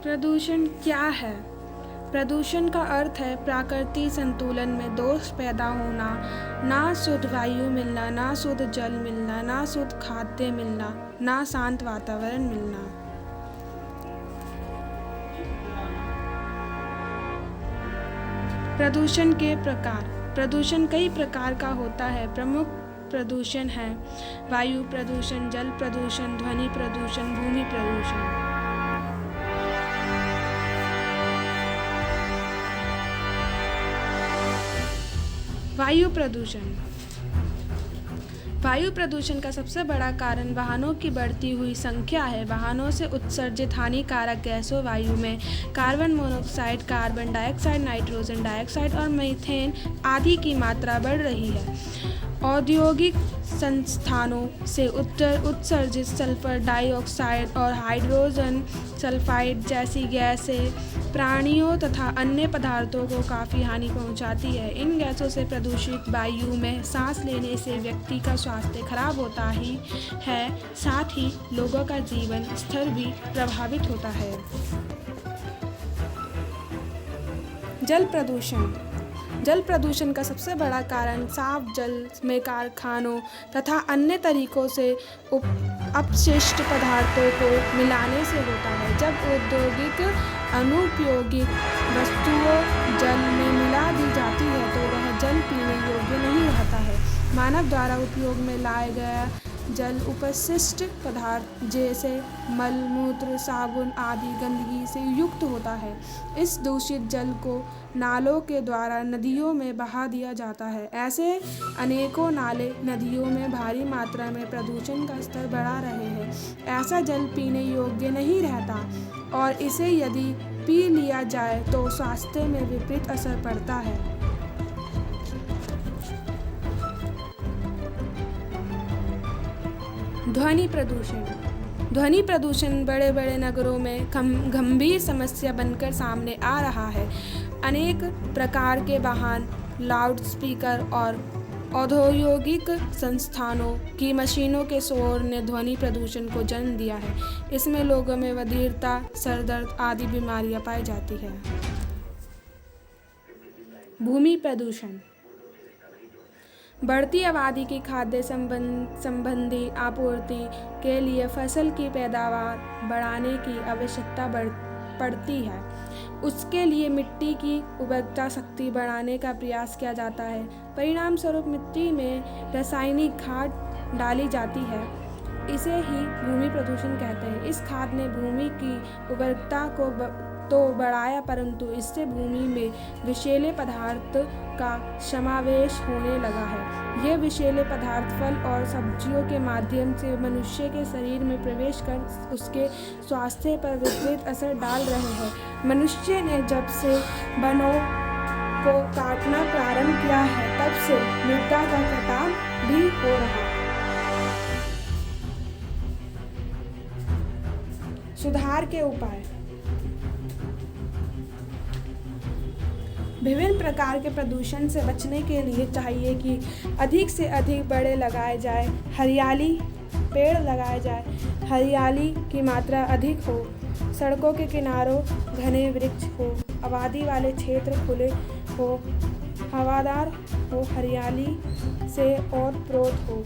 प्रदूषण क्या है? प्रदूषण का अर्थ है प्राकृतिक संतुलन में दोष पैदा होना, ना शुद्ध वायु मिलना, ना शुद्ध जल मिलना, ना शुद्ध खाद्य मिलना, ना शांत वातावरण मिलना। प्रदूषण के प्रकार। प्रदूषण कई प्रकार का होता है। प्रमुख प्रदूषण है वायु प्रदूषण, जल प्रदूषण, ध्वनि प्रदूषण, भूमि प्रदूषण। वायु प्रदूषण। वायु प्रदूषण का सबसे बड़ा कारण वाहनों की बढ़ती हुई संख्या है। वाहनों से उत्सर्जित हानिकारक गैसों वायु में carbon monoxide, carbon dioxide, nitrogen dioxide और मीथेन आदि की मात्रा बढ़ रही है। औद्योगिक संस्थानों से उत्सर्जित सल्फर डाइऑक्साइड और हाइड्रोजन सल्फाइड जैसी गैसें प्राणियों तथा अन्य पदार्थों को काफ़ी हानि पहुंचाती है। इन गैसों से प्रदूषित वायु में सांस लेने से व्यक्ति का स्वास्थ्य खराब होता ही है, साथ ही लोगों का जीवन स्तर भी प्रभावित होता है। जल प्रदूषण। जल प्रदूषण का सबसे बड़ा कारण साफ जल में कारखानों तथा अन्य तरीकों से अपशिष्ट पदार्थों को मिलाने से होता है। जब औद्योगिक अनुपयोगी वस्तुओं जल में मिला दी जाती है तो वह जल पीने योग्य नहीं रहता है। मानव द्वारा उपयोग में लाया गया जल अपशिष्ट पदार्थ जैसे मल, मूत्र, साबुन आदि गंदगी से युक्त होता है। इस दूषित जल को नालों के द्वारा नदियों में बहा दिया जाता है। ऐसे अनेकों नाले नदियों में भारी मात्रा में प्रदूषण का स्तर बढ़ा रहे हैं। ऐसा जल पीने योग्य नहीं रहता और इसे यदि पी लिया जाए तो स्वास्थ्य में विपरीत असर पड़ता है। ध्वनि प्रदूषण। ध्वनि प्रदूषण बड़े बड़े नगरों में गंभीर समस्या बनकर सामने आ रहा है। अनेक प्रकार के वाहन, लाउडस्पीकर और औद्योगिक संस्थानों की मशीनों के शोर ने ध्वनि प्रदूषण को जन्म दिया है। इसमें लोगों में बधिरता, सर दर्द आदि बीमारियां पाई जाती है। भूमि प्रदूषण। बढ़ती आबादी की खाद्य संबंधी आपूर्ति के लिए फसल की पैदावार बढ़ाने की आवश्यकता पड़ती है। उसके लिए मिट्टी की उर्वरता शक्ति बढ़ाने का प्रयास किया जाता है। परिणाम स्वरूप मिट्टी में रासायनिक खाद डाली जाती है। इसे ही भूमि प्रदूषण कहते हैं। इस खाद ने भूमि की उर्वरता को तो बढ़ाया, परंतु इससे भूमि में विषैले पदार्थ का समावेश होने लगा है। ये विषैले पदार्थ फल और सब्जियों के माध्यम से मनुष्य के शरीर में प्रवेश कर उसके स्वास्थ्य पर विपरीत असर डाल रहे हैं। मनुष्य ने जब से वनों को काटना प्रारंभ किया है तब से मृदा का कटाव भी हो रहा है। सुधार के उपाय। विभिन्न प्रकार के प्रदूषण से बचने के लिए चाहिए कि अधिक से अधिक पेड़ लगाए जाए, पेड़ लगाए जाए, हरियाली की मात्रा अधिक हो, सड़कों के किनारों घने वृक्ष हो, आबादी वाले क्षेत्र खुले हो, हवादार हो, हरियाली से ओत प्रोत हो।